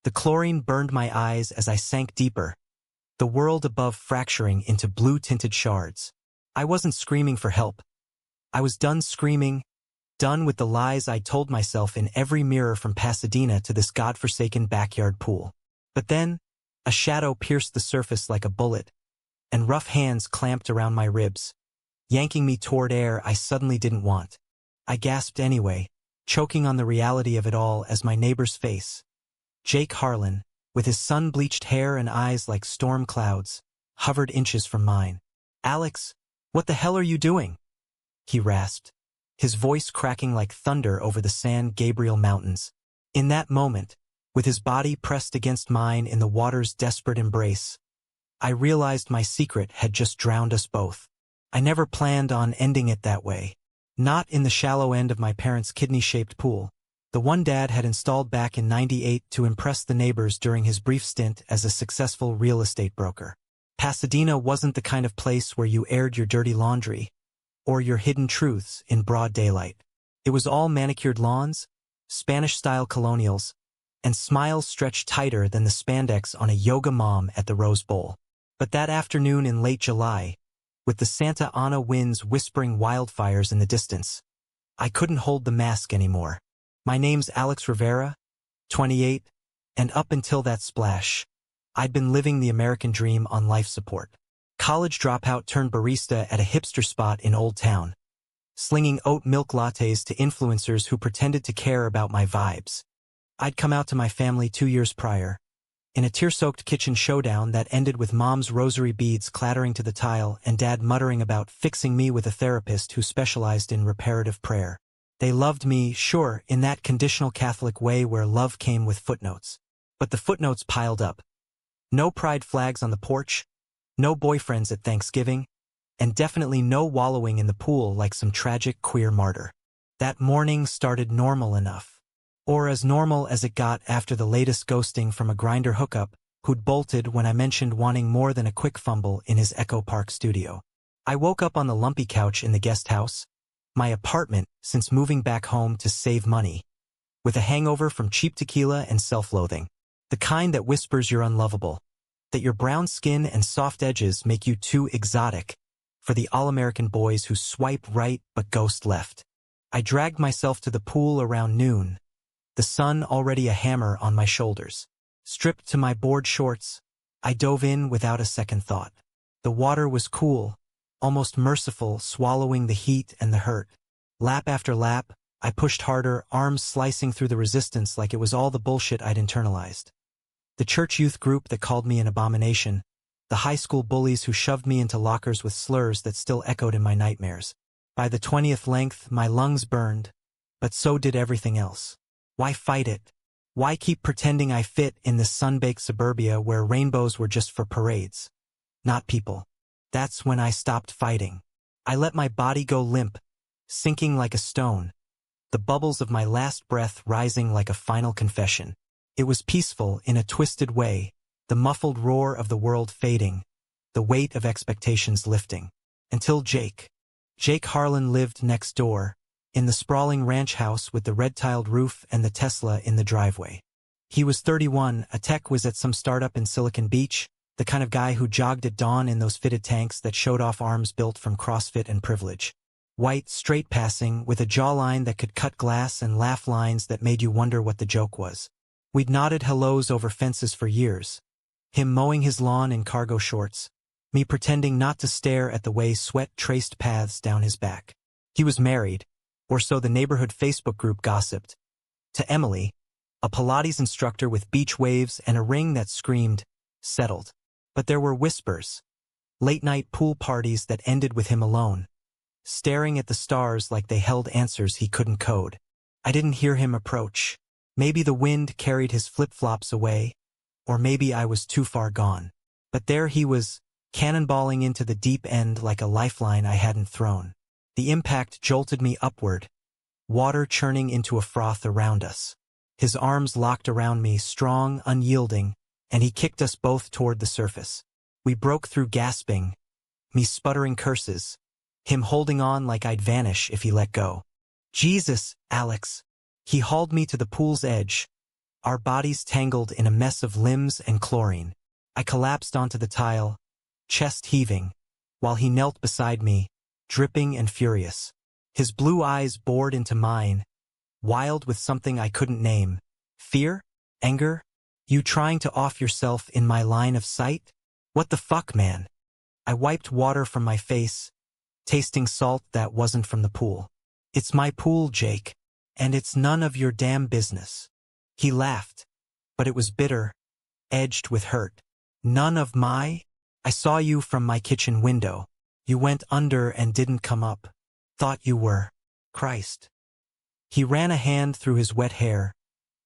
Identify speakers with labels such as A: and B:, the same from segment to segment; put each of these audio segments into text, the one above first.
A: The chlorine burned my eyes as I sank deeper, the world above fracturing into blue-tinted shards. I wasn't screaming for help. I was done screaming, done with the lies I told myself in every mirror from Pasadena to this godforsaken backyard pool. But then, a shadow pierced the surface like a bullet, and rough hands clamped around my ribs, yanking me toward air I suddenly didn't want. I gasped anyway, choking on the reality of it all as my neighbor's face, Jake Harlan, with his sun-bleached hair and eyes like storm clouds, hovered inches from mine. "Alex, what the hell are you doing?" he rasped, his voice cracking like thunder over the San Gabriel Mountains. In that moment, with his body pressed against mine in the water's desperate embrace, I realized my secret had just drowned us both. I never planned on ending it that way. Not in the shallow end of my parents' kidney-shaped pool, the one Dad had installed back in '98 to impress the neighbors during his brief stint as a successful real estate broker. Pasadena wasn't the kind of place where you aired your dirty laundry or your hidden truths in broad daylight. It was all manicured lawns, Spanish-style colonials, and smiles stretched tighter than the spandex on a yoga mom at the Rose Bowl. But that afternoon in late July, with the Santa Ana winds whispering wildfires in the distance, I couldn't hold the mask anymore. My name's Alex Rivera, 28, and up until that splash, I'd been living the American dream on life support. College dropout turned barista at a hipster spot in Old Town, slinging oat milk lattes to influencers who pretended to care about my vibes. I'd come out to my family 2 years prior, in a tear-soaked kitchen showdown that ended with Mom's rosary beads clattering to the tile and Dad muttering about fixing me with a therapist who specialized in reparative prayer. They loved me, sure, in that conditional Catholic way where love came with footnotes. But the footnotes piled up. No pride flags on the porch, no boyfriends at Thanksgiving, and definitely no wallowing in the pool like some tragic queer martyr. That morning started normal enough. Or as normal as it got after the latest ghosting from a Grindr hookup who'd bolted when I mentioned wanting more than a quick fumble in his Echo Park studio. I woke up on the lumpy couch in the guest house, my apartment since moving back home to save money, with a hangover from cheap tequila and self-loathing. The kind that whispers you're unlovable, that your brown skin and soft edges make you too exotic for the all-American boys who swipe right but ghost left. I dragged myself to the pool around noon, the sun already a hammer on my shoulders. Stripped to my board shorts, I dove in without a second thought. The water was cool, almost merciful, swallowing the heat and the hurt. Lap after lap, I pushed harder, arms slicing through the resistance like it was all the bullshit I'd internalized. The church youth group that called me an abomination, the high school bullies who shoved me into lockers with slurs that still echoed in my nightmares. By the 20th length, my lungs burned, but so did everything else. Why fight it? Why keep pretending I fit in this sun-baked suburbia where rainbows were just for parades, not people? That's when I stopped fighting. I let my body go limp, sinking like a stone, the bubbles of my last breath rising like a final confession. It was peaceful in a twisted way, the muffled roar of the world fading, the weight of expectations lifting. Until Jake Harlan lived next door, in the sprawling ranch house with the red-tiled roof and the Tesla in the driveway. He was 31, a tech whiz at some startup in Silicon Beach, the kind of guy who jogged at dawn in those fitted tanks that showed off arms built from CrossFit and privilege. White, straight-passing, with a jawline that could cut glass and laugh lines that made you wonder what the joke was. We'd nodded hellos over fences for years, him mowing his lawn in cargo shorts, me pretending not to stare at the way sweat traced paths down his back. He was married, or so the neighborhood Facebook group gossiped, to Emily, a Pilates instructor with beach waves and a ring that screamed, settled. But there were whispers, late-night pool parties that ended with him alone, staring at the stars like they held answers he couldn't code. I didn't hear him approach. Maybe the wind carried his flip-flops away, or maybe I was too far gone. But there he was, cannonballing into the deep end like a lifeline I hadn't thrown. The impact jolted me upward, water churning into a froth around us. His arms locked around me, strong, unyielding, and he kicked us both toward the surface. We broke through gasping, me sputtering curses, him holding on like I'd vanish if he let go. Jesus, Alex. He hauled me to the pool's edge, our bodies tangled in a mess of limbs and chlorine. I collapsed onto the tile, chest heaving, while he knelt beside me, dripping and furious. His blue eyes bored into mine, wild with something I couldn't name. Fear? Anger? You trying to off yourself in my line of sight? What the fuck, man? I wiped water from my face, tasting salt that wasn't from the pool. It's my pool, Jake, and it's none of your damn business. He laughed, but it was bitter, edged with hurt. None of my? I saw you from my kitchen window. You went under and didn't come up. Thought you were. Christ. He ran a hand through his wet hair,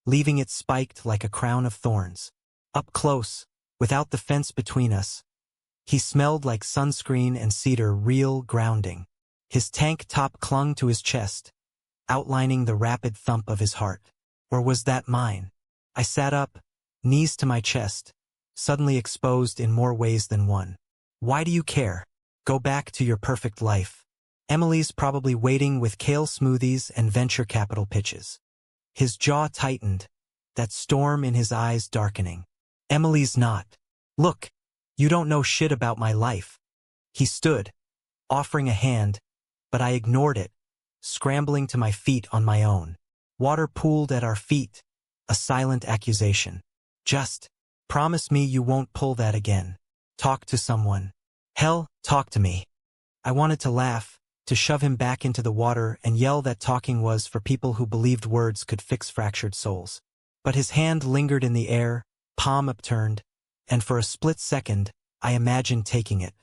A: leaving it spiked like a crown of thorns. Up close, without the fence between us, he smelled like sunscreen and cedar, real grounding. His tank top clung to his chest, outlining the rapid thump of his heart. Or was that mine? I sat up, knees to my chest, suddenly exposed in more ways than one. Why do you care? Go back to your perfect life. Emily's probably waiting with kale smoothies and venture capital pitches. His jaw tightened, that storm in his eyes darkening. Emily's not. Look, you don't know shit about my life. He stood, offering a hand, but I ignored it, scrambling to my feet on my own. Water pooled at our feet, a silent accusation. Just promise me you won't pull that again. Talk to someone. Hell, talk to me. I wanted to laugh, to shove him back into the water and yell that talking was for people who believed words could fix fractured souls. But his hand lingered in the air, palm upturned, and for a split second, I imagined taking it.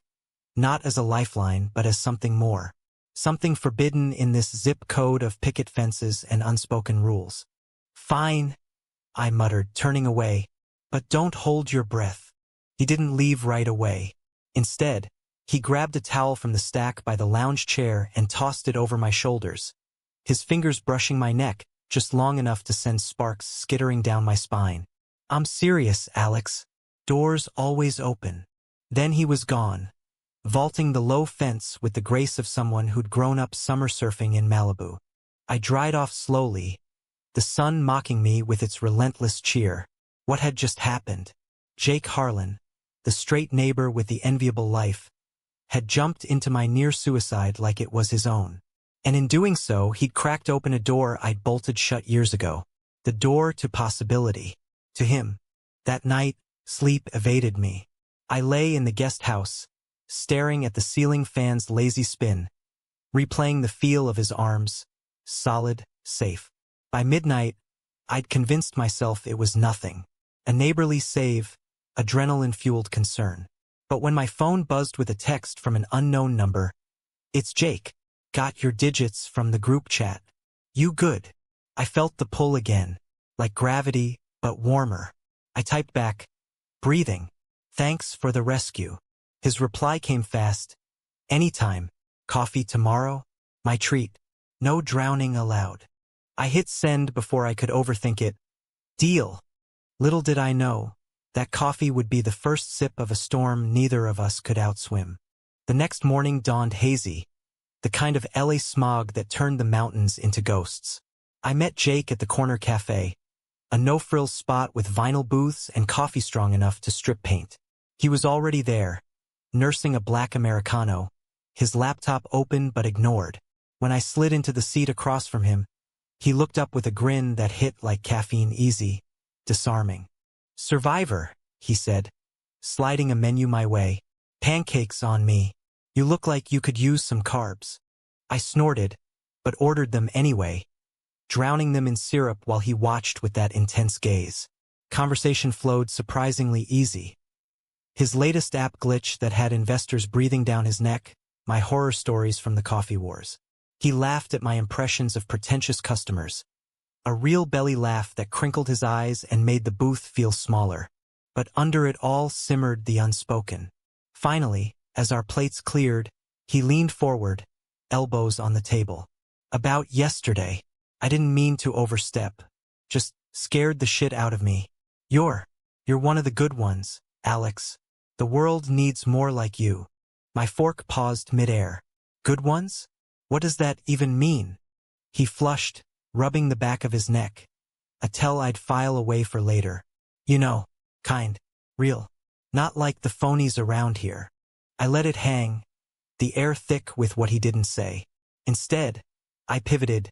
A: Not as a lifeline, but as something more. Something forbidden in this zip code of picket fences and unspoken rules. Fine, I muttered, turning away, but don't hold your breath. He didn't leave right away. Instead, he grabbed a towel from the stack by the lounge chair and tossed it over my shoulders, his fingers brushing my neck, just long enough to send sparks skittering down my spine. I'm serious, Alex. Doors always open. Then he was gone, vaulting the low fence with the grace of someone who'd grown up summer surfing in Malibu. I dried off slowly, the sun mocking me with its relentless cheer. What had just happened? Jake Harlan, the straight neighbor with the enviable life, had jumped into my near-suicide like it was his own. And in doing so, he'd cracked open a door I'd bolted shut years ago. The door to possibility. To him. That night, sleep evaded me. I lay in the guest house, staring at the ceiling fan's lazy spin, replaying the feel of his arms, solid, safe. By midnight, I'd convinced myself it was nothing. A neighborly save, adrenaline-fueled concern. But when my phone buzzed with a text from an unknown number, "It's Jake. Got your digits from the group chat. You good?" I felt the pull again, like gravity, but warmer. I typed back, "Breathing. Thanks for the rescue." His reply came fast. "Anytime. Coffee tomorrow? My treat. No drowning allowed." I hit send before I could overthink it. Deal. Little did I know, that coffee would be the first sip of a storm neither of us could outswim. The next morning dawned hazy, the kind of LA smog that turned the mountains into ghosts. I met Jake at the corner cafe, a no-frills spot with vinyl booths and coffee strong enough to strip paint. He was already there, nursing a black Americano, his laptop open but ignored. When I slid into the seat across from him, he looked up with a grin that hit like caffeine easy, disarming. "Survivor," he said, sliding a menu my way. "Pancakes on me. You look like you could use some carbs." I snorted, but ordered them anyway, drowning them in syrup while he watched with that intense gaze. Conversation flowed surprisingly easy. His latest app glitch that had investors breathing down his neck, my horror stories from the coffee wars. He laughed at my impressions of pretentious customers, a real belly laugh that crinkled his eyes and made the booth feel smaller. But under it all simmered the unspoken. Finally, as our plates cleared, he leaned forward, elbows on the table. "About yesterday, I didn't mean to overstep. Just scared the shit out of me. You're one of the good ones, Alex. The world needs more like you." My fork paused midair. "Good ones? What does that even mean?" He flushed, rubbing the back of his neck. a tell I'd file away for later. You know, kind, real. Not like the phonies around here. I let it hang, the air thick with what he didn't say. Instead, I pivoted.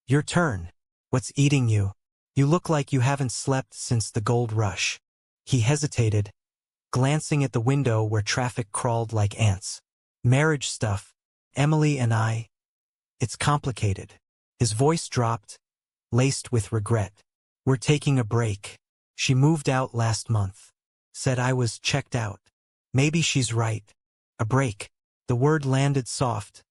A: Your turn. What's eating you? You look like you haven't slept since the gold rush. He hesitated, glancing at the window where traffic crawled like ants. Marriage stuff. Emily and I. It's complicated. His voice dropped, laced with regret. We're taking a break. She moved out last month. Said I was checked out. Maybe she's right. A break. The word landed soft,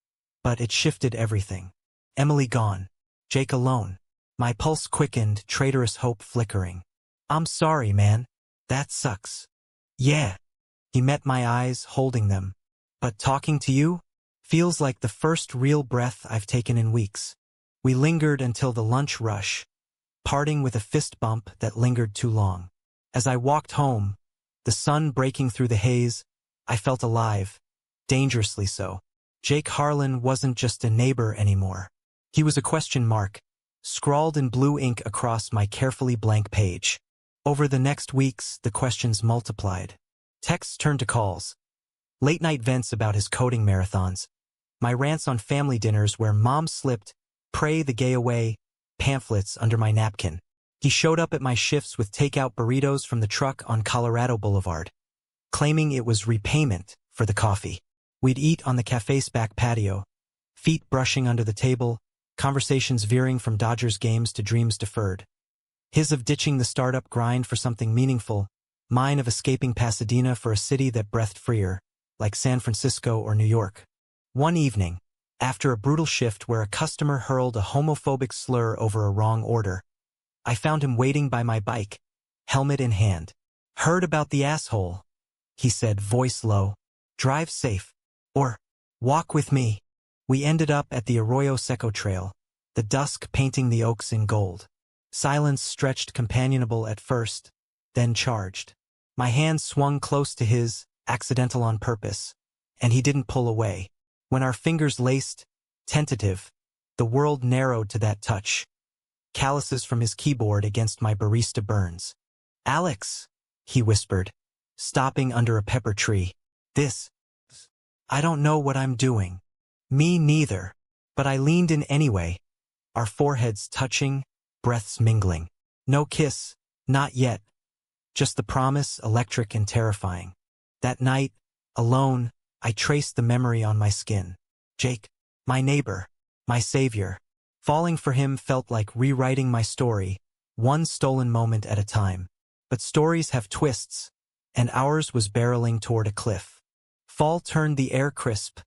A: but it shifted everything. Emily gone. Jake alone. My pulse quickened, traitorous hope flickering. I'm sorry, man. That sucks. Yeah. He met my eyes, holding them. But talking to you? Feels like the first real breath I've taken in weeks. We lingered until the lunch rush, parting with a fist bump that lingered too long. As I walked home, the sun breaking through the haze, I felt alive, dangerously so. Jake Harlan wasn't just a neighbor anymore. He was a question mark, scrawled in blue ink across my carefully blank page. Over the next weeks, the questions multiplied. Texts turned to calls. Late-night vents about his coding marathons. My rants on family dinners where mom slipped "Pray the Gay Away" pamphlets under my napkin. He showed up at my shifts with takeout burritos from the truck on Colorado Boulevard, claiming it was repayment for the coffee. We'd eat on the cafe's back patio, feet brushing under the table, conversations veering from Dodgers games to dreams deferred. His of ditching the startup grind for something meaningful, mine of escaping Pasadena for a city that breathed freer, like San Francisco or New York. One evening, after a brutal shift where a customer hurled a homophobic slur over a wrong order, I found him waiting by my bike, helmet in hand. Heard about the asshole, he said, voice low. Drive safe. Or, walk with me. We ended up at the Arroyo Seco Trail, the dusk painting the oaks in gold. Silence stretched companionable at first, then charged. My hand swung close to his, accidental on purpose, and he didn't pull away. When our fingers laced, tentative, the world narrowed to that touch. Calluses from his keyboard against my barista burns. Alex, he whispered, stopping under a pepper tree. This. I don't know what I'm doing. Me neither. But I leaned in anyway, our foreheads touching, breaths mingling. No kiss, not yet. Just the promise, electric and terrifying. That night, alone, I traced the memory on my skin. Jake, my neighbor, my savior. Falling for him felt like rewriting my story, one stolen moment at a time. But stories have twists, and ours was barreling toward a cliff. Fall turned the air crisp,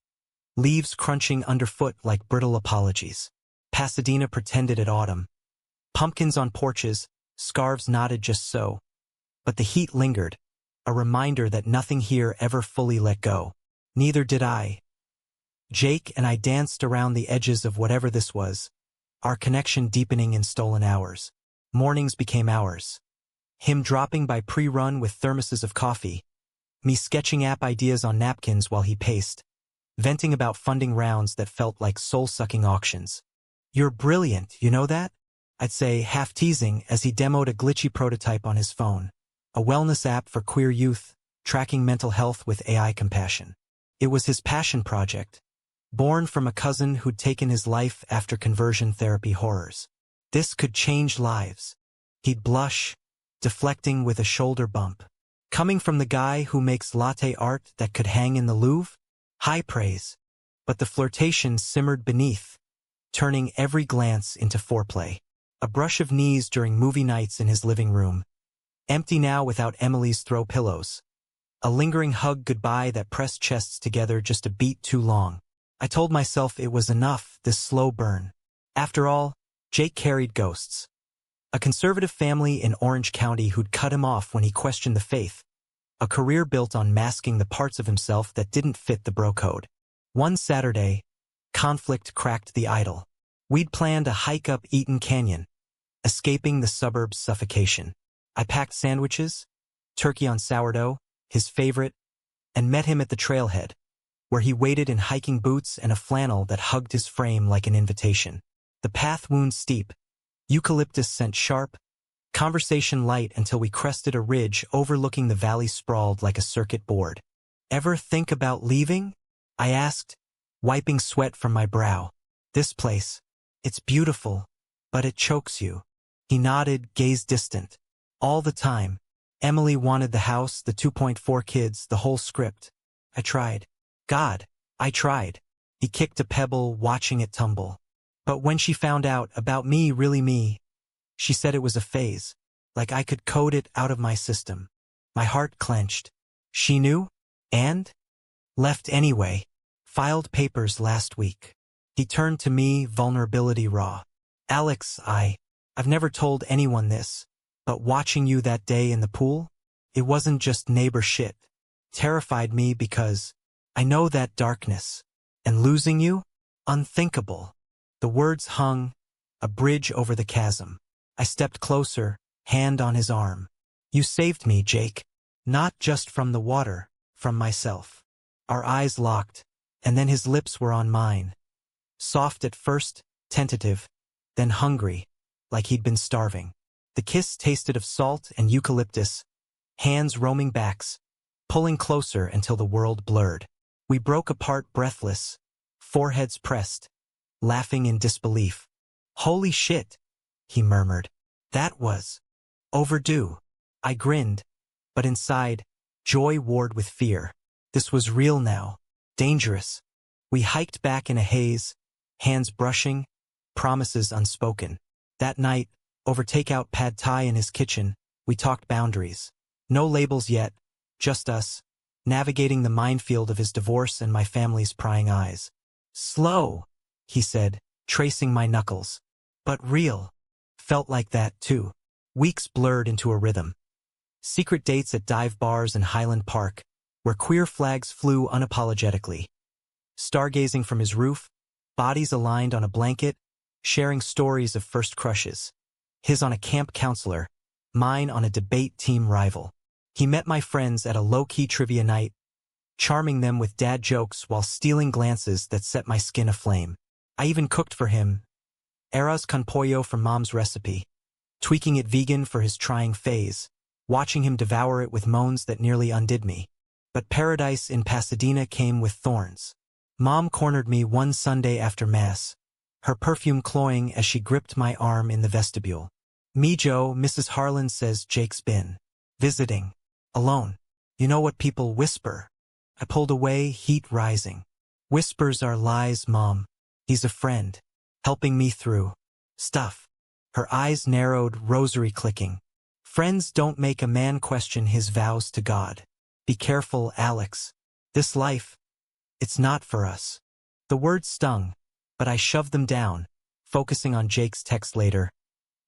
A: leaves crunching underfoot like brittle apologies. Pasadena pretended at autumn. Pumpkins on porches, scarves knotted just so. But the heat lingered, a reminder that nothing here ever fully let go. Neither did I. Jake and I danced around the edges of whatever this was, our connection deepening in stolen hours. Mornings became ours. Him dropping by pre-run with thermoses of coffee, me sketching app ideas on napkins while he paced, venting about funding rounds that felt like soul-sucking auctions. You're brilliant, you know that? I'd say, half teasing, as he demoed a glitchy prototype on his phone. A wellness app for queer youth, tracking mental health with AI compassion. It was his passion project, born from a cousin who'd taken his life after conversion therapy horrors. This could change lives. He'd blush, deflecting with a shoulder bump. Coming from the guy who makes latte art that could hang in the Louvre? High praise. But the flirtation simmered beneath, turning every glance into foreplay. A brush of knees during movie nights in his living room, empty now without Emily's throw pillows. A lingering hug goodbye that pressed chests together just a beat too long. I told myself it was enough, this slow burn. After all, Jake carried ghosts. A conservative family in Orange County who'd cut him off when he questioned the faith. A career built on masking the parts of himself that didn't fit the bro code. One Saturday, conflict cracked the idol. We'd planned a hike up Eaton Canyon, escaping the suburbs' suffocation. I packed sandwiches, turkey on sourdough, his favorite, and met him at the trailhead, where he waited in hiking boots and a flannel that hugged his frame like an invitation. The path wound steep, eucalyptus scent sharp, Conversation light until we crested a ridge overlooking the valley sprawled like a circuit board. Ever think about leaving? I asked, wiping sweat from my brow. This place. It's beautiful, but it chokes you. He nodded, gaze distant. All the time. Emily wanted the house, the 2.4 kids, the whole script. I tried. God, I tried. He kicked a pebble, watching it tumble. But when she found out about me, really me, she said it was a phase, like I could code it out of my system. My heart clenched. She knew? And? Left anyway. Filed papers last week. He turned to me, vulnerability raw. Alex, I've never told anyone this, but watching you that day in the pool, it wasn't just neighbor shit. Terrified me because I know that darkness. And losing you? Unthinkable. The words hung, a bridge over the chasm. I stepped closer, hand on his arm. You saved me, Jake. Not just from the water, from myself. Our eyes locked, and then his lips were on mine. Soft at first, tentative, then hungry, like he'd been starving. The kiss tasted of salt and eucalyptus, hands roaming backs, pulling closer until the world blurred. We broke apart breathless, foreheads pressed, laughing in disbelief. Holy shit, he murmured. That was overdue. I grinned, but inside, joy warred with fear. This was real now, dangerous. We hiked back in a haze, hands brushing, promises unspoken. That night, over takeout pad thai in his kitchen, we talked boundaries. No labels yet, just us, navigating the minefield of his divorce and my family's prying eyes. Slow, he said, tracing my knuckles. But real. Felt like that, too. Weeks blurred into a rhythm. Secret dates at dive bars in Highland Park, where queer flags flew unapologetically. Stargazing from his roof, bodies aligned on a blanket, sharing stories of first crushes. His on a camp counselor, mine on a debate team rival. He met my friends at a low-key trivia night, charming them with dad jokes while stealing glances that set my skin aflame. I even cooked for him, arroz con pollo from mom's recipe, tweaking it vegan for his trying phase, watching him devour it with moans that nearly undid me. But paradise in Pasadena came with thorns. Mom cornered me one Sunday after Mass, her perfume cloying as she gripped my arm in the vestibule. Me, Joe, Mrs. Harlan says Jake's been visiting. Alone. You know what people whisper? I pulled away, heat rising. Whispers are lies, Mom. He's a friend, helping me through stuff. Her eyes narrowed, rosary clicking. Friends don't make a man question his vows to God. Be careful, Alex. This life, it's not for us. The words stung, but I shoved them down, focusing on Jake's text later.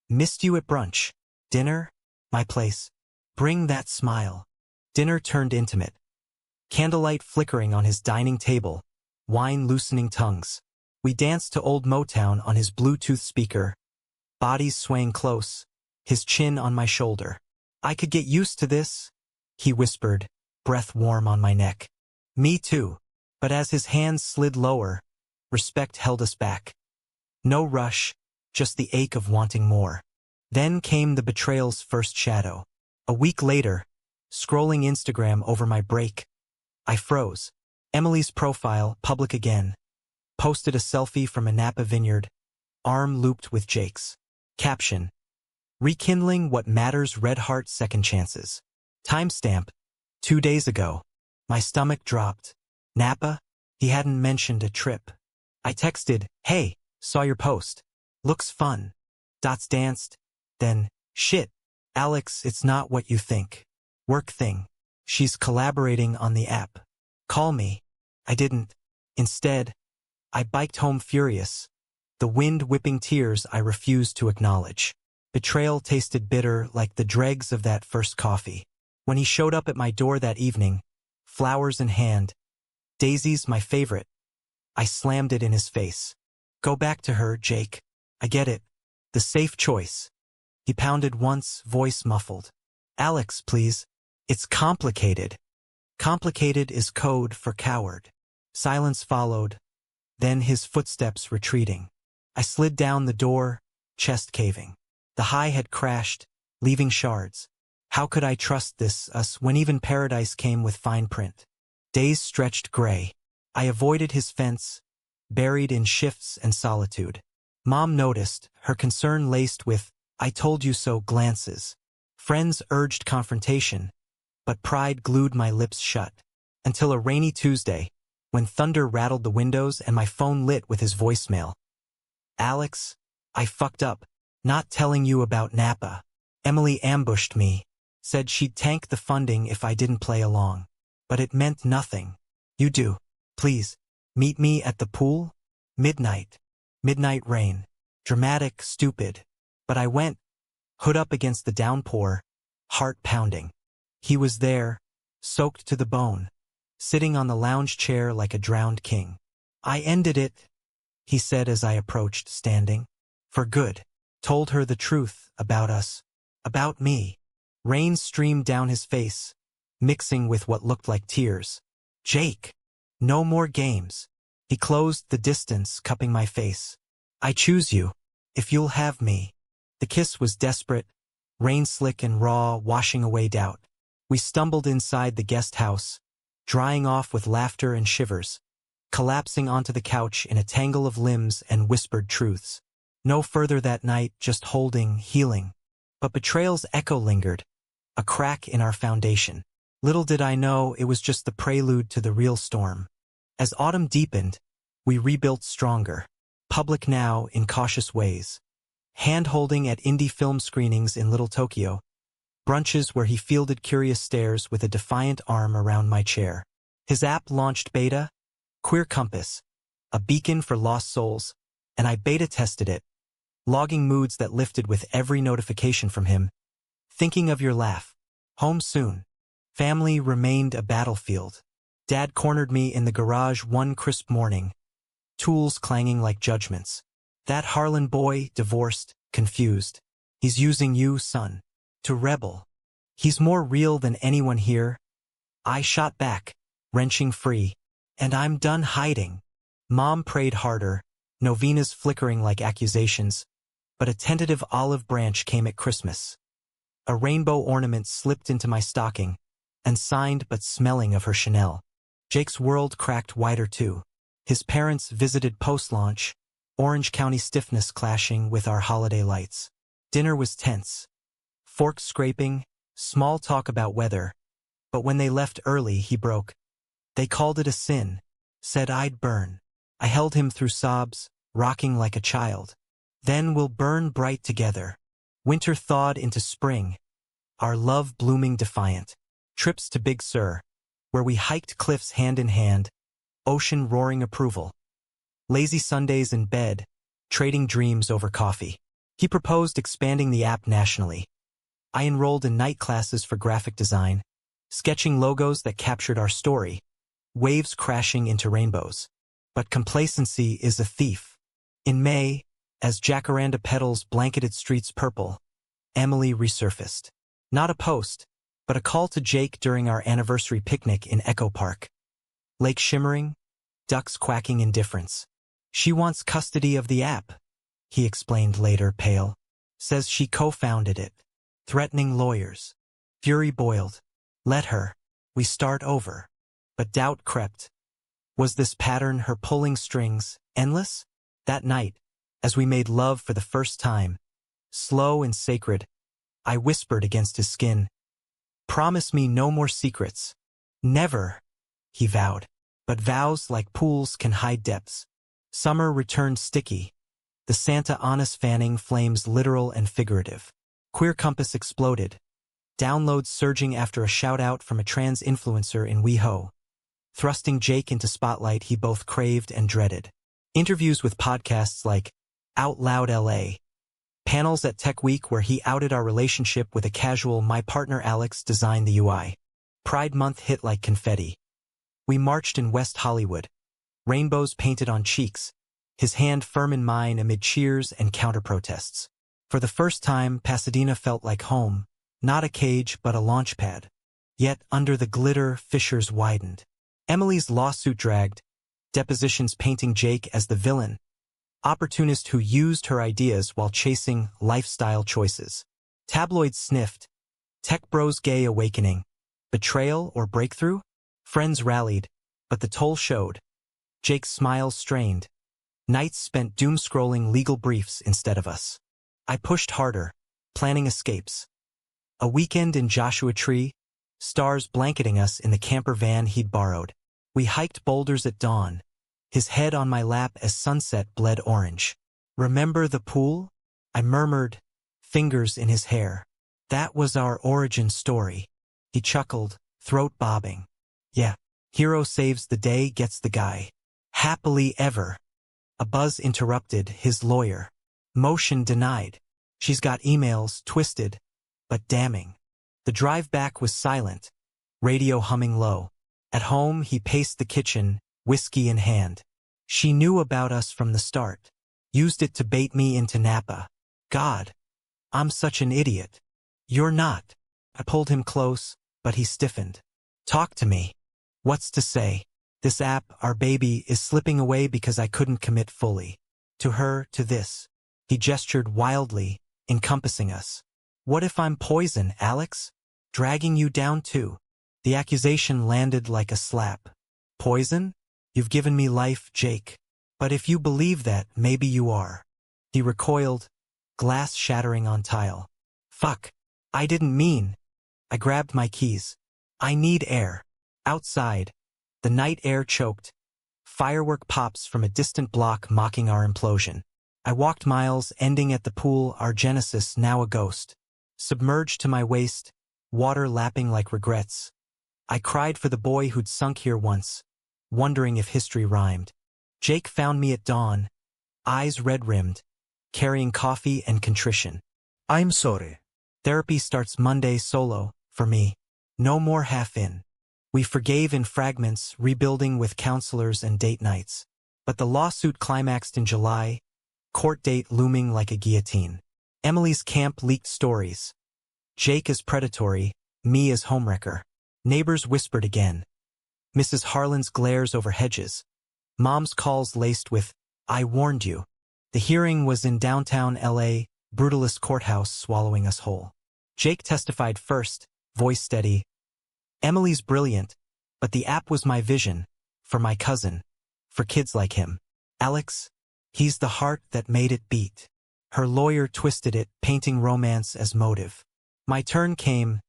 A: Missed you at brunch. Dinner? My place. Bring that smile. Dinner turned intimate. Candlelight flickering on his dining table, wine loosening tongues. We danced to old Motown on his Bluetooth speaker, bodies swaying close, his chin on my shoulder. I could get used to this, he whispered, breath warm on my neck. Me too. But as his hands slid lower, respect held us back. No rush, just the ache of wanting more. Then came the betrayal's first shadow. A week later, scrolling Instagram over my break, I froze. Emily's profile, public again. Posted a selfie from a Napa vineyard, arm looped with Jake's. Caption: Rekindling what matters, red heart second chances. Timestamp: 2 days ago. My stomach dropped. Napa? He hadn't mentioned a trip. I texted, hey, saw your post. Looks fun. Dots danced. Then, shit. Alex, it's not what you think. Work thing. She's collaborating on the app. Call me. I didn't. Instead, I biked home furious. The wind whipping tears I refused to acknowledge. Betrayal tasted bitter like the dregs of that first coffee. When he showed up at my door that evening, flowers in hand, daisies my favorite, I slammed it in his face. Go back to her, Jake. I get it. The safe choice. He pounded once, voice muffled. Alex, please. It's complicated. Complicated is code for coward. Silence followed, then his footsteps retreating. I slid down the door, chest caving. The high had crashed, leaving shards. How could I trust us when even paradise came with fine print? Days stretched gray. I avoided his fence, buried in shifts and solitude. Mom noticed, her concern laced with, "I told you so" glances. Friends urged confrontation, but pride glued my lips shut. Until a rainy Tuesday, when thunder rattled the windows and my phone lit with his voicemail. "Alex, I fucked up, not telling you about Napa. Emily ambushed me, said she'd tank the funding if I didn't play along. But it meant nothing. You do. Please, meet me at the pool? Midnight. Midnight rain. Dramatic, stupid. But I went, hood up against the downpour, heart pounding. He was there, soaked to the bone, sitting on the lounge chair like a drowned king. I ended it, he said as I approached, standing. For good. Told her the truth about us. About me. Rain streamed down his face, mixing with what looked like tears. Jake. No more games. He closed the distance, cupping my face. I choose you, if you'll have me. The kiss was desperate, rain slick and raw, washing away doubt. We stumbled inside the guest house, drying off with laughter and shivers, collapsing onto the couch in a tangle of limbs and whispered truths. No further that night, just holding, healing. But betrayal's echo lingered, a crack in our foundation. Little did I know it was just the prelude to the real storm. As autumn deepened, we rebuilt stronger, public now in cautious ways. Hand-holding at indie film screenings in Little Tokyo, brunches where he fielded curious stares with a defiant arm around my chair. His app launched beta, Queer Compass, a beacon for lost souls, and I beta-tested it, logging moods that lifted with every notification from him. Thinking of your laugh. Home soon. Family remained a battlefield. Dad cornered me in the garage one crisp morning, tools clanging like judgments. That Harlan boy, divorced, confused. He's using you, son, to rebel. He's more real than anyone here. I shot back, wrenching free. And I'm done hiding. Mom prayed harder, novenas flickering like accusations, but a tentative olive branch came at Christmas. A rainbow ornament slipped into my stocking, and signed but smelling of her Chanel. Jake's world cracked wider too. His parents visited post-launch, Orange County stiffness clashing with our holiday lights. Dinner was tense. Forks scraping, small talk about weather. But when they left early, he broke. They called it a sin, said I'd burn. I held him through sobs, rocking like a child. Then we'll burn bright together. Winter thawed into spring, our love blooming defiant. Trips to Big Sur, where we hiked cliffs hand in hand, ocean roaring approval. Lazy Sundays in bed, trading dreams over coffee. He proposed expanding the app nationally. I enrolled in night classes for graphic design, sketching logos that captured our story, waves crashing into rainbows. But complacency is a thief. In May, as jacaranda petals blanketed streets purple, Emily resurfaced. Not a post, but a call to Jake during our anniversary picnic in Echo Park. Lake shimmering, ducks quacking indifference. She wants custody of the app, he explained later, pale. Says she co-founded it. Threatening lawyers. Fury boiled. Let her. We start over. But doubt crept. Was this pattern, her pulling strings, endless? That night, as we made love for the first time, slow and sacred, I whispered against his skin. Promise me no more secrets. Never, he vowed. But vows like pools can hide depths. Summer returned sticky. The Santa Anas fanning flames literal and figurative. Queer Compass exploded. Downloads surging after a shout-out from a trans influencer in WeHo. Thrusting Jake into spotlight he both craved and dreaded. Interviews with podcasts like Out Loud LA. Panels at Tech Week where he outed our relationship with a casual "My partner Alex designed the UI." Pride Month hit like confetti. We marched in West Hollywood. Rainbows painted on cheeks, his hand firm in mine amid cheers and counter-protests. For the first time, Pasadena felt like home, not a cage but a launch pad. Yet, under the glitter, fissures widened. Emily's lawsuit dragged, depositions painting Jake as the villain, opportunist who used her ideas while chasing lifestyle choices. Tabloids sniffed. Tech bros gay awakening. Betrayal or breakthrough? Friends rallied, but the toll showed. Jake's smile strained. Nights spent doom-scrolling legal briefs instead of us. I pushed harder, planning escapes. A weekend in Joshua Tree, stars blanketing us in the camper van he'd borrowed. We hiked boulders at dawn, his head on my lap as sunset bled orange. Remember the pool? I murmured, fingers in his hair. That was our origin story. He chuckled, throat bobbing. Yeah, hero saves the day gets the guy. Happily ever. A buzz interrupted, his lawyer. Motion denied. She's got emails, twisted, but damning. The drive back was silent, radio humming low. At home, he paced the kitchen, whiskey in hand. She knew about us from the start. Used it to bait me into Napa. God, I'm such an idiot. You're not. I pulled him close, but he stiffened. Talk to me. What's to say? This app, our baby, is slipping away because I couldn't commit fully. To her, to this. He gestured wildly, encompassing us. What if I'm poison, Alex? Dragging you down too. The accusation landed like a slap. Poison? You've given me life, Jake. But if you believe that, maybe you are. He recoiled, glass shattering on tile. Fuck. I didn't mean. I grabbed my keys. I need air. Outside. The night air choked. Firework pops from a distant block mocking our implosion. I walked miles, ending at the pool, our genesis now a ghost. Submerged to my waist, water lapping like regrets. I cried for the boy who'd sunk here once, wondering if history rhymed. Jake found me at dawn, eyes red-rimmed, carrying coffee and contrition.
B: I'm sorry.
A: Therapy starts Monday solo, for me. No more half-in. We forgave in fragments, rebuilding with counselors and date nights. But the lawsuit climaxed in July, court date looming like a guillotine. Emily's camp leaked stories. Jake as predatory, me as homewrecker. Neighbors whispered again. Mrs. Harlan's glares over hedges. Mom's calls laced with, I warned you. The hearing was in downtown L.A., brutalist courthouse swallowing us whole. Jake testified first, voice steady. Emily's brilliant, but the app was my vision, for my cousin, for kids like him. Alex, he's the heart that made it beat. Her lawyer twisted it, painting romance as motive. My turn came,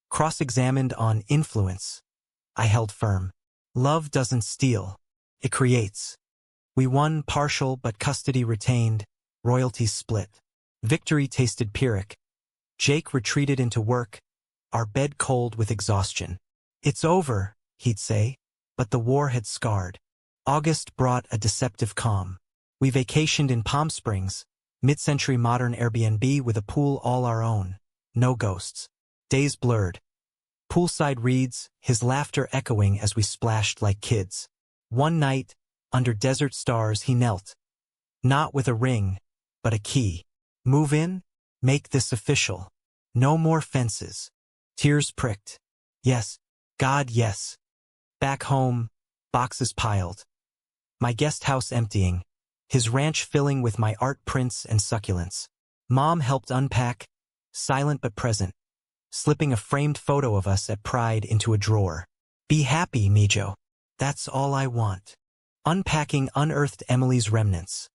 A: cross-examined on influence. I held firm. Love doesn't steal. It creates. We won partial but custody retained, royalties split. Victory tasted Pyrrhic. Jake retreated into work, our bed cold with exhaustion. It's over, he'd say, but the war had scarred. August brought a deceptive calm. We vacationed in Palm Springs, mid-century modern Airbnb with a pool all our own. No ghosts. Days blurred. Poolside reeds, his laughter echoing as we splashed like kids. One night, under desert stars, he knelt. Not with a ring, but a key. Move in, make this official. No more fences. Tears pricked. Yes, God, yes. Back home, boxes piled. My guest house emptying, his ranch filling with my art prints and succulents. Mom helped unpack, silent but present, slipping a framed photo of us at Pride into a drawer. Be happy, Mijo. That's all I want. Unpacking unearthed Emily's remnants.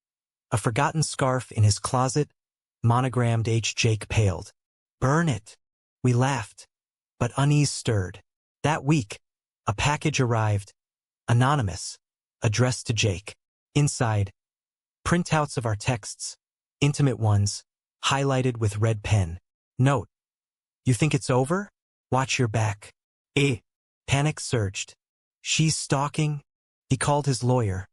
A: A forgotten scarf in his closet, monogrammed H. Jake paled. Burn it. We laughed, but unease stirred. That week, a package arrived, anonymous, addressed to Jake. Inside, printouts of our texts, intimate ones, highlighted with red pen. Note. You think it's over? Watch your back. Panic surged. She's stalking? He called his lawyer.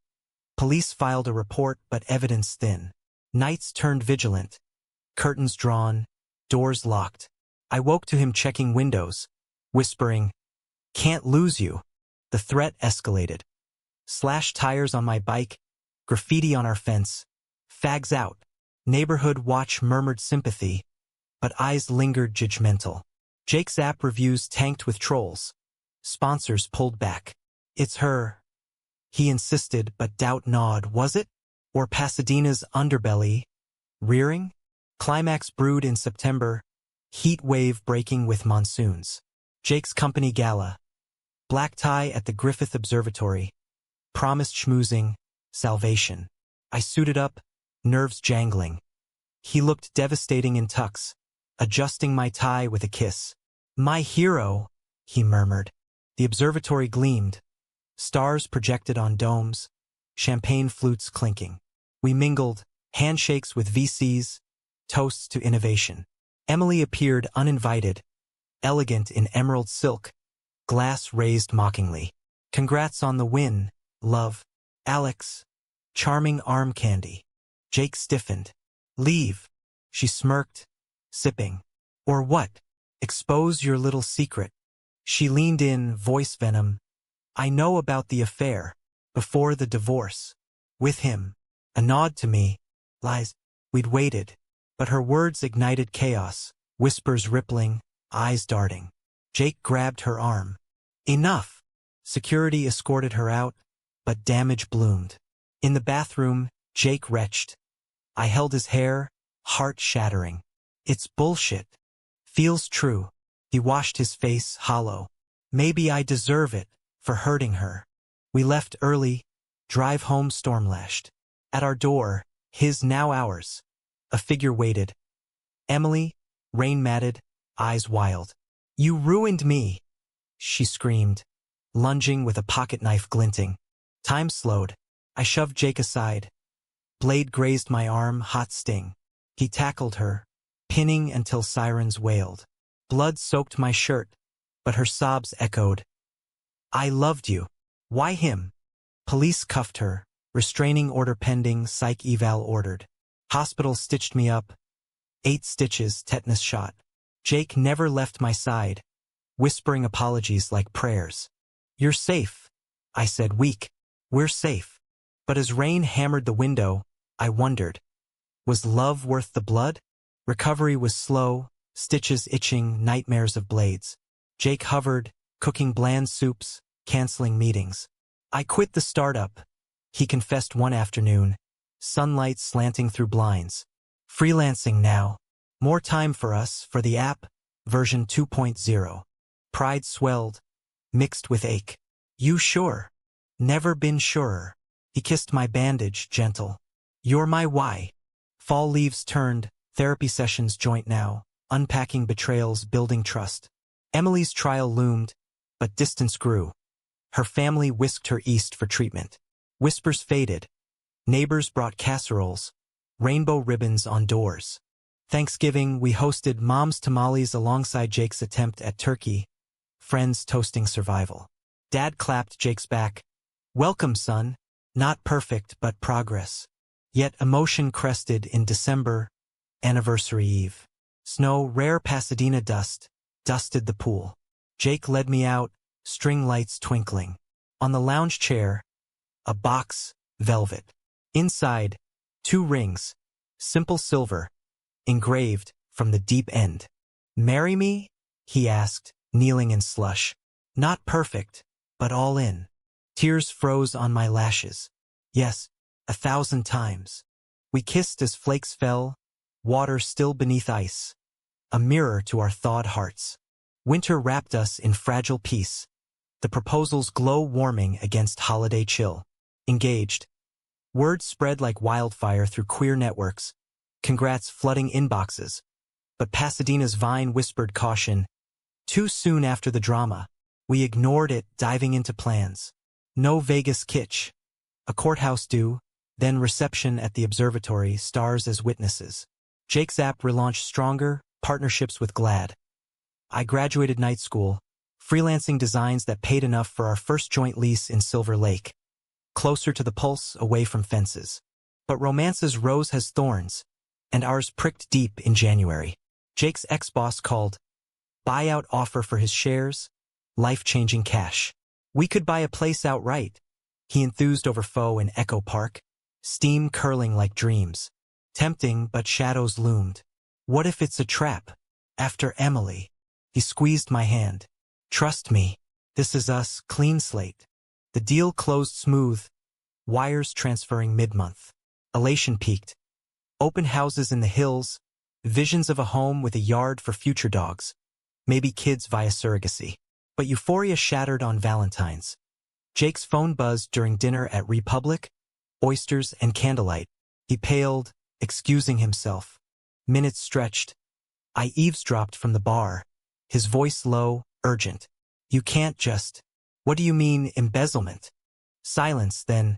A: Police filed a report, but evidence thin. Nights turned vigilant. Curtains drawn, doors locked. I woke to him checking windows, whispering, Can't lose you. The threat escalated. Slashed tires on my bike, graffiti on our fence. Fags out. Neighborhood watch murmured sympathy, but eyes lingered judgmental. Jake's app reviews tanked with trolls. Sponsors pulled back. It's her. He insisted, but doubt gnawed. Was it? Or Pasadena's underbelly? Rearing? Climax brewed in September. Heat wave breaking with monsoons. Jake's company gala. Black tie at the Griffith Observatory. Promised schmoozing. Salvation. I suited up, nerves jangling. He looked devastating in tux, adjusting my tie with a kiss. My hero, he murmured. The observatory gleamed. Stars projected on domes. Champagne flutes clinking. We mingled, handshakes with VCs, toasts to innovation. Emily appeared uninvited, elegant in emerald silk, glass raised mockingly. Congrats on the win, love. Alex. Charming arm candy. Jake stiffened. Leave. She smirked, sipping. Or what? Expose your little secret. She leaned in, voice venom. I know about the affair. Before the divorce. With him. A nod to me. Lies. We'd waited. But her words ignited chaos. Whispers rippling, eyes darting. Jake grabbed her arm. Enough. Security escorted her out, but damage bloomed. In the bathroom, Jake retched. I held his hair, heart shattering. It's bullshit. Feels true. He washed his face hollow. Maybe I deserve it, for hurting her. We left early, drive home storm-lashed. At our door, his now ours. A figure waited. Emily, rain-matted, eyes wild. You ruined me, she screamed, lunging with a pocket knife glinting. Time slowed. I shoved Jake aside. Blade grazed my arm, hot sting. He tackled her, pinning until sirens wailed. Blood soaked my shirt, but her sobs echoed. I loved you. Why him? Police cuffed her, restraining order pending, psych eval ordered. Hospital stitched me up. 8 stitches, tetanus shot. Jake never left my side, whispering apologies like prayers. You're safe, I said, weak. We're safe. But as rain hammered the window, I wondered, was love worth the blood? Recovery was slow, stitches itching, nightmares of blades. Jake hovered, cooking bland soups, canceling meetings. I quit the startup, he confessed one afternoon, sunlight slanting through blinds. Freelancing now. More time for us, for the app, version 2.0. Pride swelled, mixed with ache. You sure? Never been surer. He kissed my bandage, gentle. You're my why. Fall leaves turned, therapy sessions joint now, unpacking betrayals, building trust. Emily's trial loomed, but distance grew. Her family whisked her east for treatment. Whispers faded. Neighbors brought casseroles, rainbow ribbons on doors. Thanksgiving, we hosted Mom's tamales alongside Jake's attempt at turkey, friends toasting survival. Dad clapped Jake's back. Welcome, son. Not perfect, but progress. Yet emotion crested in December, anniversary eve. Snow, rare Pasadena dust, dusted the pool. Jake led me out, string lights twinkling. On the lounge chair, a box, velvet. Inside, 2 rings, simple silver, engraved from the deep end. Marry me? He asked, kneeling in slush. Not perfect, but all in. Tears froze on my lashes. Yes, 1,000 times. We kissed as flakes fell, water still beneath ice. A mirror to our thawed hearts. Winter wrapped us in fragile peace. The proposal's glow warming against holiday chill. Engaged. Word spread like wildfire through queer networks. Congrats flooding inboxes. But Pasadena's Vine whispered caution. Too soon after the drama. We ignored it, diving into plans. No Vegas kitsch. A courthouse due, then reception at the observatory, stars as witnesses. Jake's app relaunched stronger, partnerships with Glad. I graduated night school, freelancing designs that paid enough for our first joint lease in Silver Lake. Closer to the pulse, away from fences. But romance's rose has thorns, and ours pricked deep in January. Jake's ex-boss called. Buyout offer for his shares, life-changing cash. We could buy a place outright. He enthused over Foe in Echo Park, steam curling like dreams. Tempting, but shadows loomed. What if it's a trap? After Emily. He squeezed my hand. Trust me, this is us, clean slate. The deal closed smooth, wires transferring mid-month. Elation peaked. Open houses in the hills, Visions of a home with a yard for future dogs. Maybe kids via surrogacy. But euphoria shattered on Valentine's. Jake's phone buzzed during dinner at Republic, oysters and candlelight. He paled, excusing himself. Minutes stretched. I eavesdropped from the bar. His voice low, urgent. You can't just. What do you mean, embezzlement? Silence, then.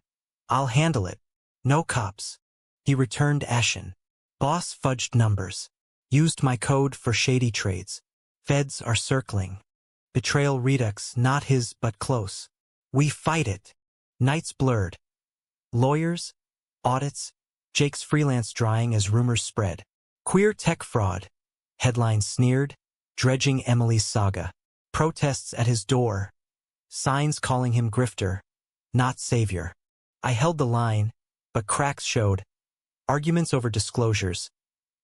A: I'll handle it. No cops. He returned ashen. Boss fudged numbers. Used my code for shady trades. Feds are circling. Betrayal redux, not his but close. We fight it. Nights blurred. Lawyers? Audits? Jake's freelance drying as rumors spread. Queer tech fraud. Headlines sneered. Dredging Emily's saga. Protests at his door. Signs calling him grifter. Not savior. I held the line, but cracks showed. Arguments over disclosures.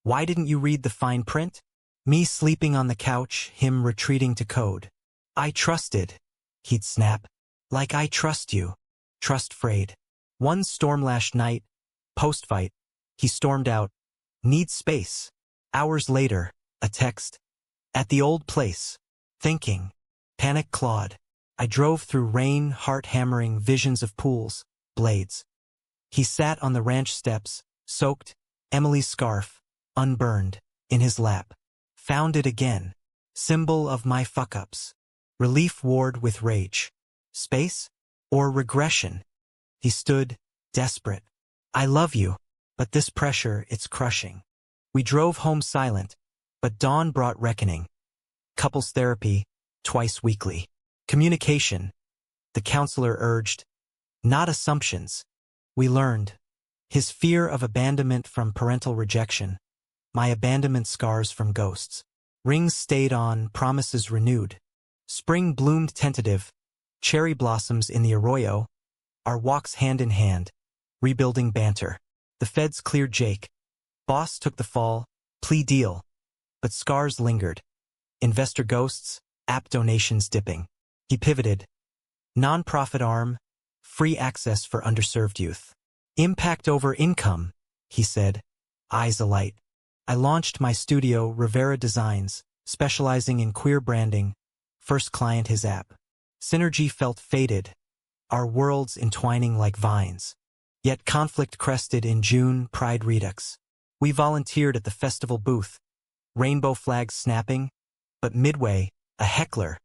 A: Why didn't you read the fine print? Me sleeping on the couch, him retreating to code. I trusted, he'd snap. Like I trust you. Trust frayed. One storm-lashed night, post-fight, he stormed out. Need space. Hours later, a text. At the old place. Thinking. Panic clawed. I drove through rain, heart-hammering visions of pools, blades. He sat on the ranch steps, soaked, Emily's scarf, unburned, in his lap. Found it again. Symbol of my fuck-ups. Relief warred with rage. Space? Or regression? He stood, desperate. I love you, but this pressure, it's crushing. We drove home silent, but dawn brought reckoning. Couples therapy, twice weekly. Communication, the counselor urged. Not assumptions. We learned. His fear of abandonment from parental rejection. My abandonment scars from ghosts. Rings stayed on, promises renewed. Spring bloomed tentative. Cherry blossoms in the arroyo. Our walks hand in hand. Rebuilding banter. The feds cleared Jake. Boss took the fall. Plea deal. But scars lingered. Investor ghosts, app donations dipping. He pivoted. Non-profit arm. Free access for underserved youth. Impact over income, he said, eyes alight. I launched my studio, Rivera Designs, specializing in queer branding. First client his app. Synergy felt fated, our worlds entwining like vines. Yet conflict crested in June, Pride Redux. We volunteered at the festival booth. Rainbow flags snapping, but midway, a heckler.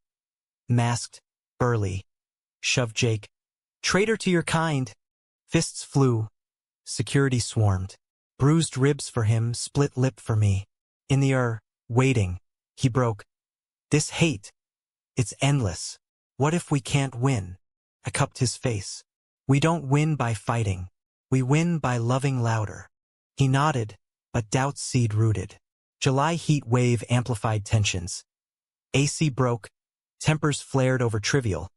A: Masked, burly. Shoved Jake. Traitor to your kind. Fists flew. Security swarmed. Bruised ribs for him, split lip for me. In the waiting. He broke. This hate. It's endless. What if we can't win? I cupped his face. We don't win by fighting. We win by loving louder. He nodded, but doubt's seed rooted. July heat wave amplified tensions. AC broke. Tempers flared over trivial.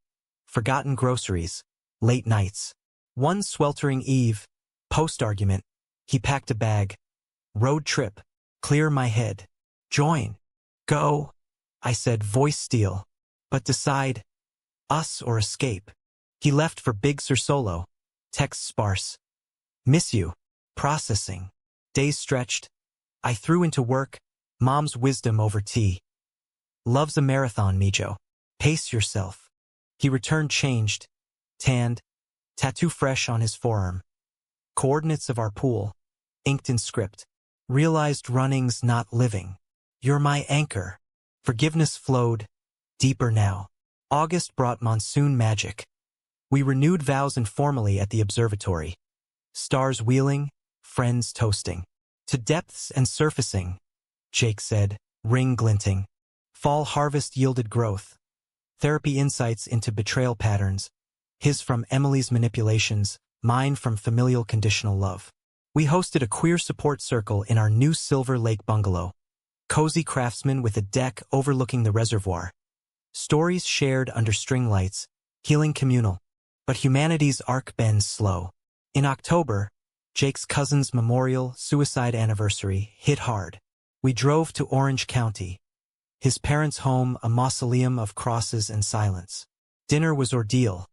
A: Forgotten groceries. Late nights. One sweltering eve. Post-argument. He packed a bag. Road trip. Clear my head. Join. Go. I said, voice steel. But decide. Us or escape. He left for Big Sur solo. Text sparse. Miss you. Processing. Days stretched. I threw into work. Mom's wisdom over tea. Love's a marathon, Mijo. Pace yourself. He returned changed. Tanned. Tattoo fresh on his forearm. Coordinates of our pool. Inked in script. Realized running's not living. You're my anchor. Forgiveness flowed. Deeper now. August brought monsoon magic. We renewed vows informally at the observatory. Stars wheeling, friends toasting. To depths and surfacing, Jake said, ring glinting. Fall harvest yielded growth. Therapy insights into betrayal patterns. His from Emily's manipulations, mine from familial conditional love. We hosted a queer support circle in our new Silver Lake bungalow. Cozy craftsmen with a deck overlooking the reservoir. Stories shared under string lights, healing communal. But humanity's arc bends slow. In October, Jake's cousin's memorial suicide anniversary hit hard. We drove to Orange County. His parents' home, a mausoleum of crosses and silence. Dinner was ordeal.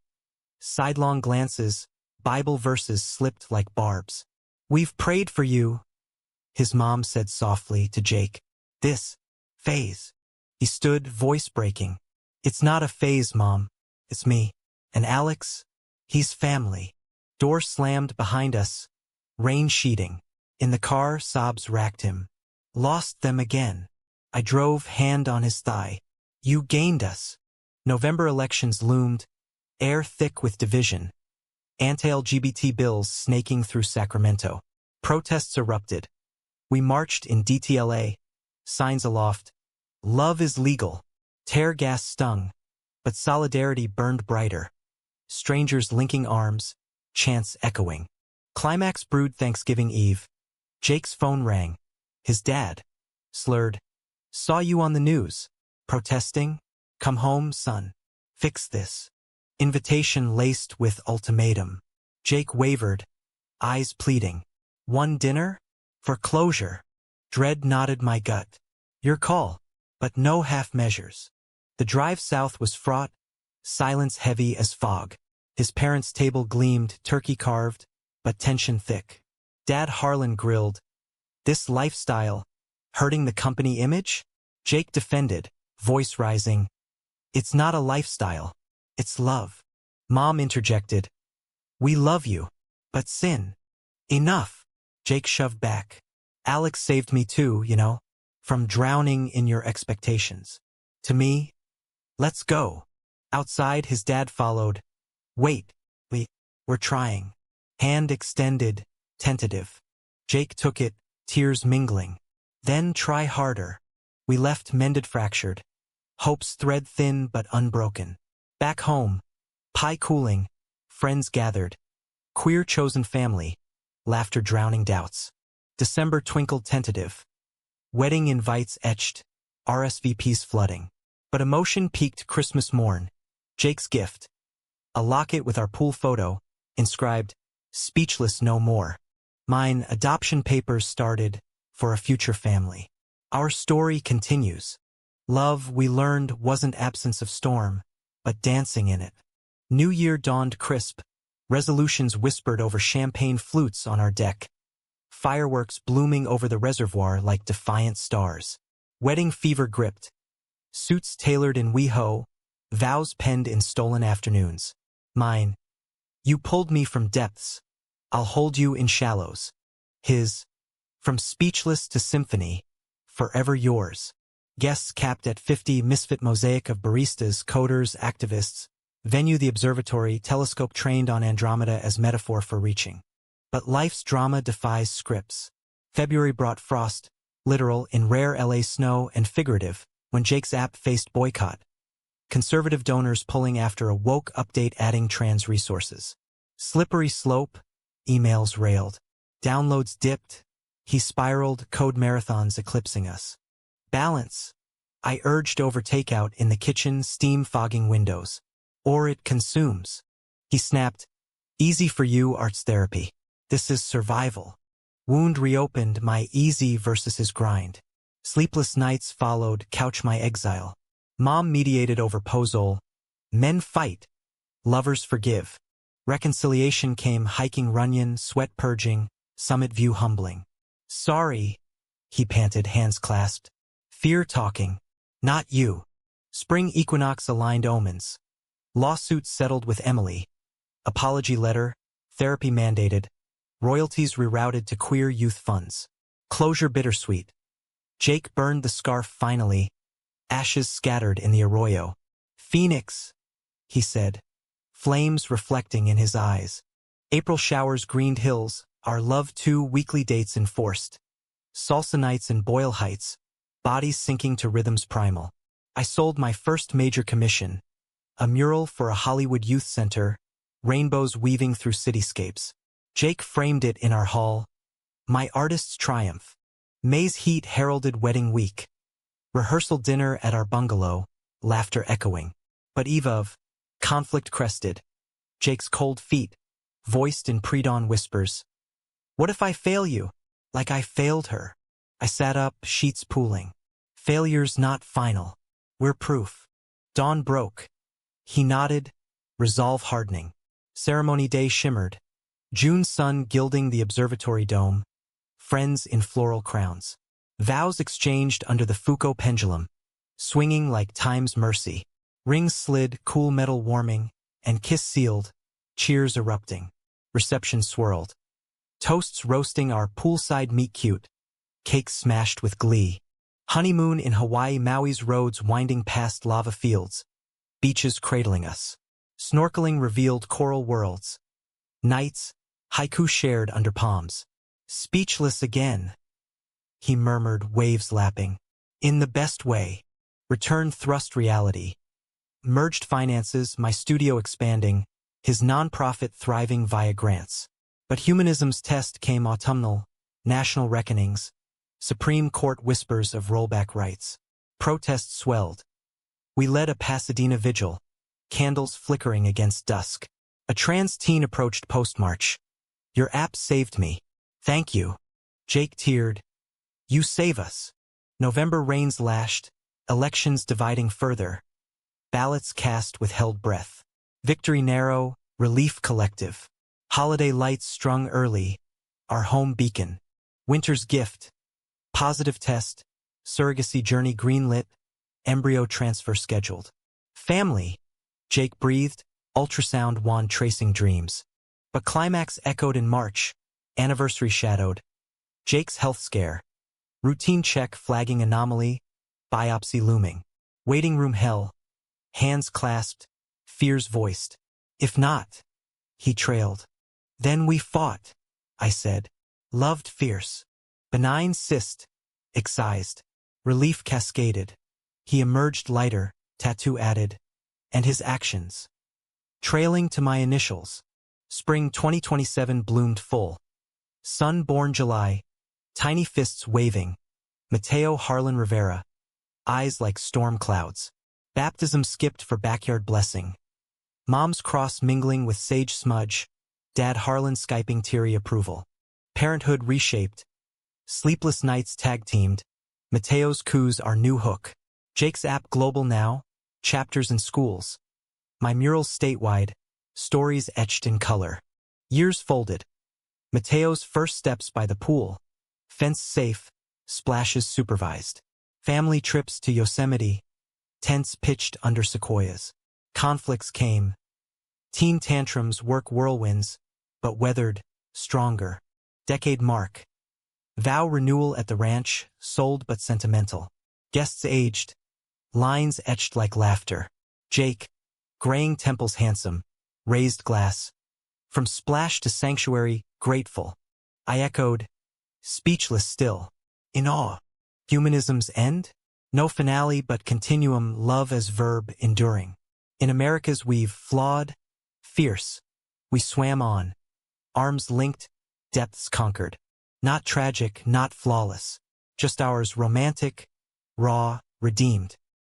A: Sidelong glances, Bible verses slipped like barbs. We've prayed for you. his mom said softly to Jake. This phase. He stood, voice breaking. It's not a phase, Mom. It's me. And Alex? He's family. Door slammed behind us. Rain sheeting. In the car, sobs racked him. Lost them again. I drove, hand on his thigh. You gained us. November elections loomed, air thick with division. Anti-LGBT bills snaking through Sacramento. Protests erupted. We marched in DTLA, signs aloft. Love is legal. Tear gas stung, but solidarity burned brighter. Strangers linking arms, chants echoing. Climax brewed Thanksgiving Eve. Jake's phone rang. His dad, slurred. Saw you on the news. Protesting? Come home, son. Fix this. Invitation laced with ultimatum. Jake wavered, eyes pleading. One dinner? For closure. Dread knotted my gut. Your call, but no half measures. The drive south was fraught, silence heavy as fog. His parents' table gleamed, turkey carved, but tension thick. Dad Harlan grilled. This lifestyle, hurting the company image? Jake defended, voice rising. It's not a lifestyle. It's love. Mom interjected. We love you, but sin. Enough. Jake shoved back. Alex saved me too, you know, from drowning in your expectations. To me, let's go. Outside, his dad followed. Wait, we're trying. Hand extended, tentative. Jake took it, tears mingling. Then try harder. We left mended fractured. Hopes thread thin but unbroken. Back home, pie cooling, friends gathered. Queer chosen family, laughter drowning doubts. December twinkled tentative. Wedding invites etched, RSVPs flooding. But emotion peaked Christmas morn. Jake's gift. A locket with our pool photo, inscribed, speechless no more. Mine, adoption papers started, for a future family. Our story continues. Love, we learned, wasn't absence of storm, but dancing in it. New Year dawned crisp. Resolutions whispered over champagne flutes on our deck. Fireworks blooming over the reservoir like defiant stars. Wedding fever gripped. Suits tailored in WeHo, vows penned in stolen afternoons. Mine. You pulled me from depths. I'll hold you in shallows. His. From speechless to symphony. Forever yours. Guests capped at 50, misfit mosaic of baristas, coders, activists. Venue the observatory, telescope trained on Andromeda as metaphor for reaching. But life's drama defies scripts. February brought frost, literal in rare LA snow, and figurative, when Jake's app faced boycott. Conservative donors pulling after a woke update adding trans resources. Slippery slope, emails railed. Downloads dipped. He spiraled, code marathons eclipsing us. Balance. I urged over takeout in the kitchen, steam fogging windows. Or it consumes. He snapped. Easy for you, arts therapy. This is survival. Wound reopened, my easy versus his grind. Sleepless nights followed, couch my exile. Mom mediated over pozole. Men fight. Lovers forgive. Reconciliation came, hiking Runyon, sweat purging, summit view humbling. Sorry, he panted, hands clasped. Fear talking. Not you. Spring equinox aligned omens. Lawsuit settled with Emily. Apology letter, therapy mandated. Royalties rerouted to queer youth funds. Closure bittersweet. Jake burned the scarf finally. Ashes scattered in the arroyo. Phoenix, he said. Flames reflecting in his eyes. April showers greened hills. Our love 2 weekly dates enforced. Salsa nights in Boyle Heights. Bodies sinking to rhythms primal. I sold my first major commission. A mural for a Hollywood youth center. Rainbows weaving through cityscapes. Jake framed it in our hall. My artist's triumph. May's heat heralded wedding week. Rehearsal dinner at our bungalow, laughter echoing. But eve of, conflict crested. Jake's cold feet, voiced in pre-dawn whispers. What if I fail you? Like I failed her. I sat up, sheets pooling. Failure's not final. We're proof. Dawn broke. He nodded, resolve hardening. Ceremony day shimmered. June sun gilding the observatory dome. friends in floral crowns. Vows exchanged under the Foucault pendulum, swinging like time's mercy. Rings slid, cool metal warming, and kiss sealed, cheers erupting. Reception swirled. Toasts roasting our poolside meet cute, cakes smashed with glee. Honeymoon in Hawaii, Maui's roads winding past lava fields, beaches cradling us. Snorkeling revealed coral worlds. Nights, haiku shared under palms. Speechless again, he murmured, waves lapping. In the best way. Return thrust reality. Merged finances, my studio expanding, his nonprofit thriving via grants. But humanism's test came autumnal, national reckonings, Supreme Court whispers of rollback rights. Protests swelled. We led a Pasadena vigil, candles flickering against dusk. A trans teen approached post-march. Your app saved me. Thank you. Jake teared. You save us. November rains lashed, elections dividing further. Ballots cast with held breath. Victory narrow, relief collective. Holiday lights strung early, our home beacon. Winter's gift. Positive test, surrogacy journey greenlit, embryo transfer scheduled. Family, Jake breathed, ultrasound wand tracing dreams. But climax echoed in March, anniversary shadowed. Jake's health scare. Routine check flagging anomaly, biopsy looming. Waiting room hell, hands clasped, fears voiced. If not, he trailed. Then we fought, I said. Loved fierce. Benign cyst, excised. Relief cascaded. He emerged lighter, tattoo added. And his actions. Trailing to my initials. Spring 2027 bloomed full. Sun born July. Tiny fists waving. Mateo Harlan Rivera. Eyes like storm clouds. Baptism skipped for backyard blessing. Mom's cross mingling with sage smudge. Dad Harlan Skyping teary approval. Parenthood reshaped. Sleepless nights tag-teamed. Mateo's coups our new hook. Jake's app global now. Chapters in schools. My murals statewide. Stories etched in color. Years folded. Mateo's first steps by the pool. Fence safe. Splashes supervised. Family trips to Yosemite. Tents pitched under sequoias. Conflicts came. Teen tantrums, work whirlwinds, but weathered, stronger. Decade mark. Vow renewal at the ranch, sold but sentimental. Guests aged. Lines etched like laughter. Jake, graying temples handsome, raised glass. From splash to sanctuary, grateful. I echoed, speechless still. In awe. Humanism's end? No finale but continuum, love as verb, enduring. In America's weave, flawed, fierce. We swam on. Arms linked, depths conquered. Not tragic, not flawless. Just ours romantic, raw, redeemed.